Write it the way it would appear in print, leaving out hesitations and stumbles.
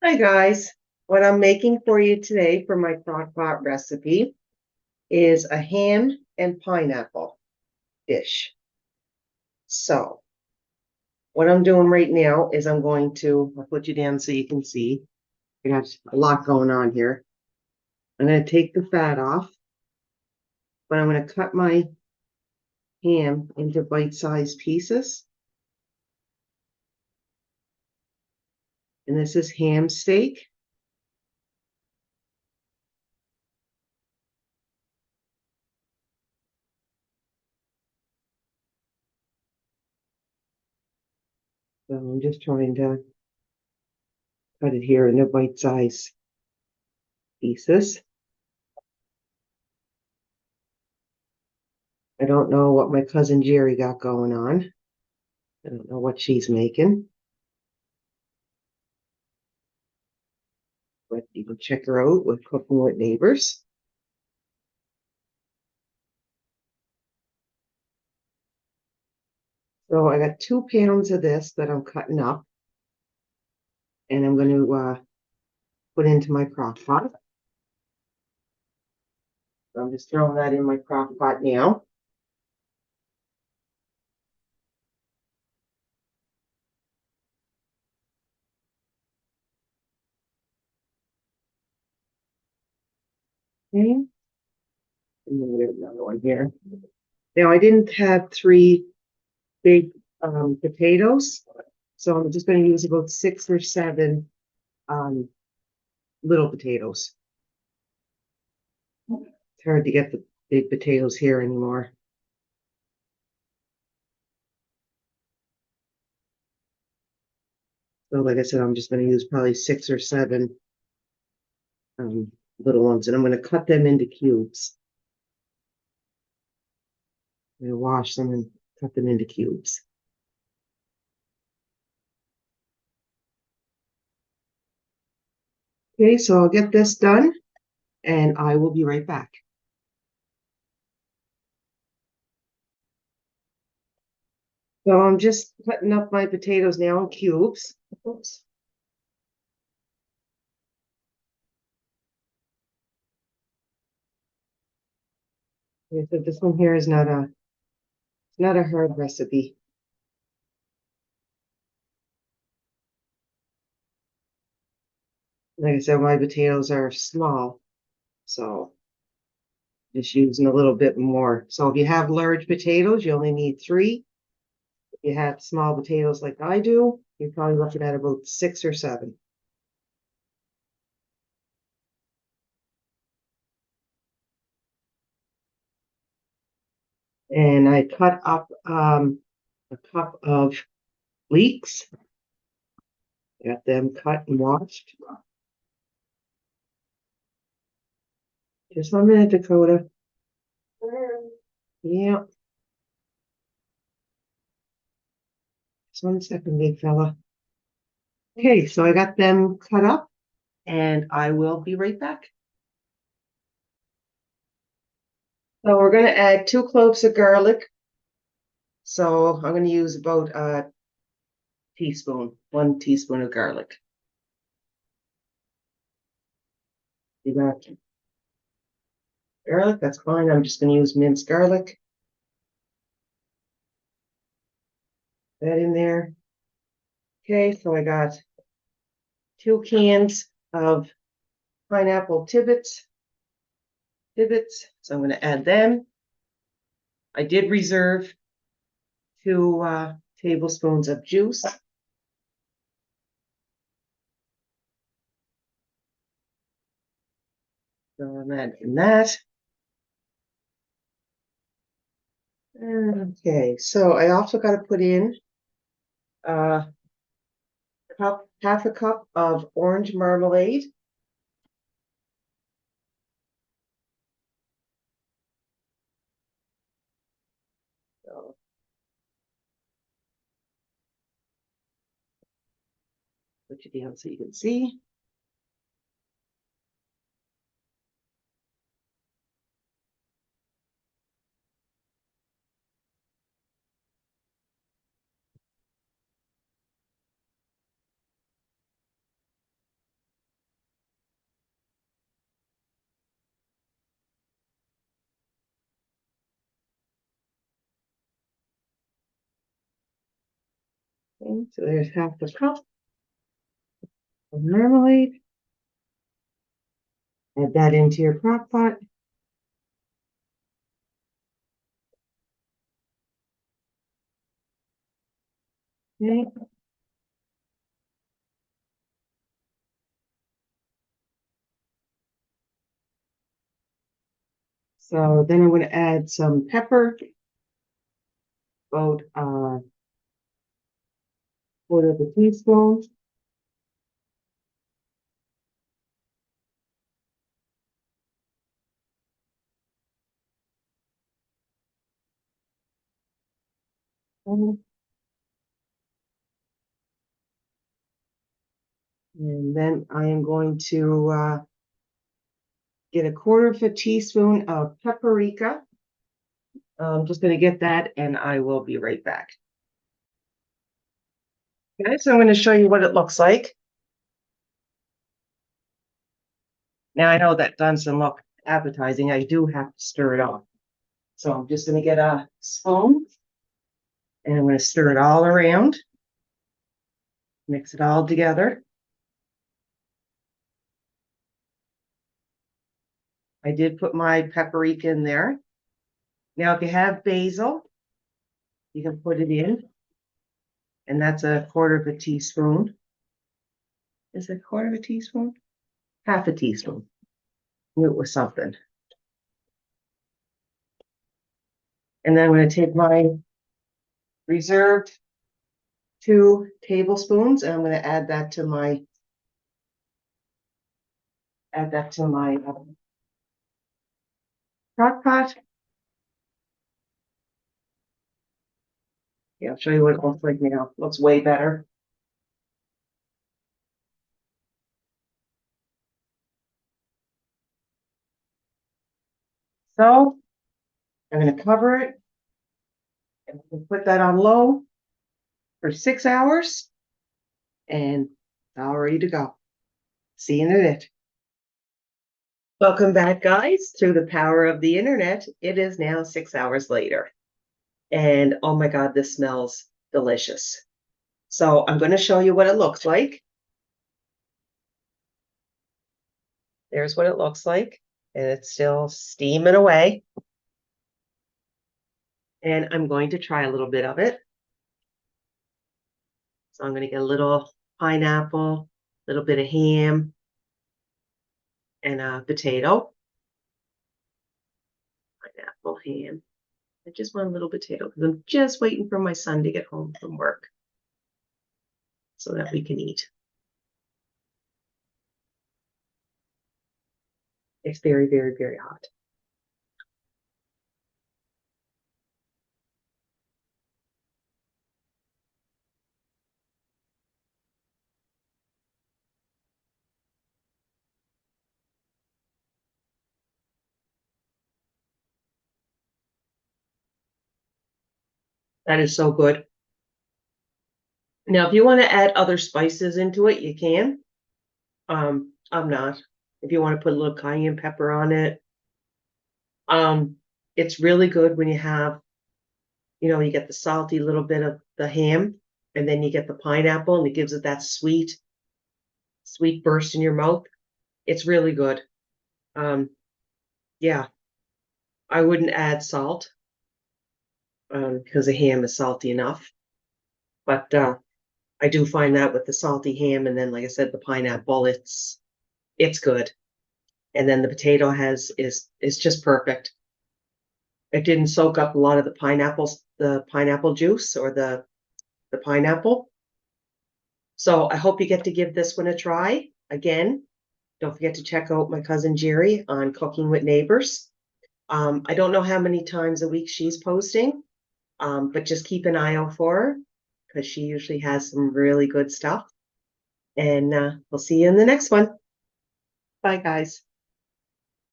Hi guys, what I'm making for you today for my crock pot recipe is a ham and pineapple dish. So what I'm doing right now is I'll put you down so you can see. I got a lot going on here. I'm going to take the fat off, but I'm going to cut my ham into bite-sized pieces. And this is ham steak. So I'm just trying to cut it here into bite-sized pieces. I don't know what my cousin Jerry got going on. I don't know what she's making, but you can check her out with Cooking with Neighbors. So I got 2 pounds of this that I'm cutting up, and I'm going to put into my crock pot. So I'm just throwing that in my crock pot now. Okay, and then there's another one here. Now I didn't have 3 big potatoes, so I'm just going to use about 6 or 7 um, little potatoes. It's hard to get the big potatoes here anymore. So like I said, I'm just going to use probably 6 or 7 little ones, and I'm going to cut them into cubes. I'm going to wash them and cut them into cubes. Okay, so I'll get this done and I will be right back. So I'm just cutting up my potatoes now in cubes. Oops. Okay, so this one here is not a hard recipe. Like I said, my potatoes are small, so just using a little bit more. So if you have large potatoes, you only need 3. If you have small potatoes like I do, you're probably looking at about 6 or 7. And I cut up a cup of leeks. Got them cut and washed. Just 1 minute, Dakota. Yeah, just 1 second, big fella. Okay, so I got them cut up and I will be right back. So we're going to add 2 cloves of garlic. So I'm going to use about a teaspoon, 1 teaspoon of garlic. You got garlic? That's fine. I'm just going to use minced garlic. That in there. Okay, so I got 2 cans of pineapple tidbits. So I'm going to add them. I did reserve 2 tablespoons of juice. So I'm adding that. Okay, so I also got to put in half a cup of orange marmalade. So put you down so you can see. Okay, so there's half the cup of marmalade. Add that into your crock pot. Okay. So then I'm going to add some pepper, about quarter of a teaspoon. And then I am going to get a quarter of a teaspoon of paprika. I'm just going to get that and I will be right back. Okay, so I'm going to show you what it looks like. Now I know that doesn't look appetizing. I do have to stir it off. So I'm just going to get a spoon and I'm going to stir it all around. Mix it all together. I did put my paprika in there. Now, if you have basil, you can put it in. And that's a quarter of a teaspoon. Is it a quarter of a teaspoon? Half a teaspoon. Knew it was something. And then I'm going to take my reserved 2 tablespoons and I'm going to add that to my crock pot. Yeah, I'll show you what it looks like now. It looks way better. So I'm going to cover it and put that on low for 6 hours and it's all ready to go. See you in a bit. Welcome back, guys. Through the power of the internet, it is now 6 hours later. And oh my God, this smells delicious. So I'm going to show you what it looks like. There's what it looks like. And it's still steaming away. And I'm going to try a little bit of it. So I'm going to get a little pineapple, a little bit of ham, and a potato. Pineapple, ham. I just want a little potato because I'm just waiting for my son to get home from work so that we can eat. It's very, very, very hot. That is so good. Now, if you want to add other spices into it, you can. I'm not. If you want to put a little cayenne pepper on it, it's really good when you have, you get the salty little bit of the ham, and then you get the pineapple, and it gives it that sweet burst in your mouth. It's really good. Yeah, I wouldn't add salt because the ham is salty enough, but I do find that with the salty ham, and then, like I said, the pineapple, it's good. And then the potato is just perfect. It didn't soak up a lot of the pineapple juice or the pineapple. So I hope you get to give this one a try. Again, don't forget to check out my cousin Jerry on Cooking with Neighbors. I don't know how many times a week she's posting, but just keep an eye out for her because she usually has some really good stuff. And we'll see you in the next one. Bye, guys.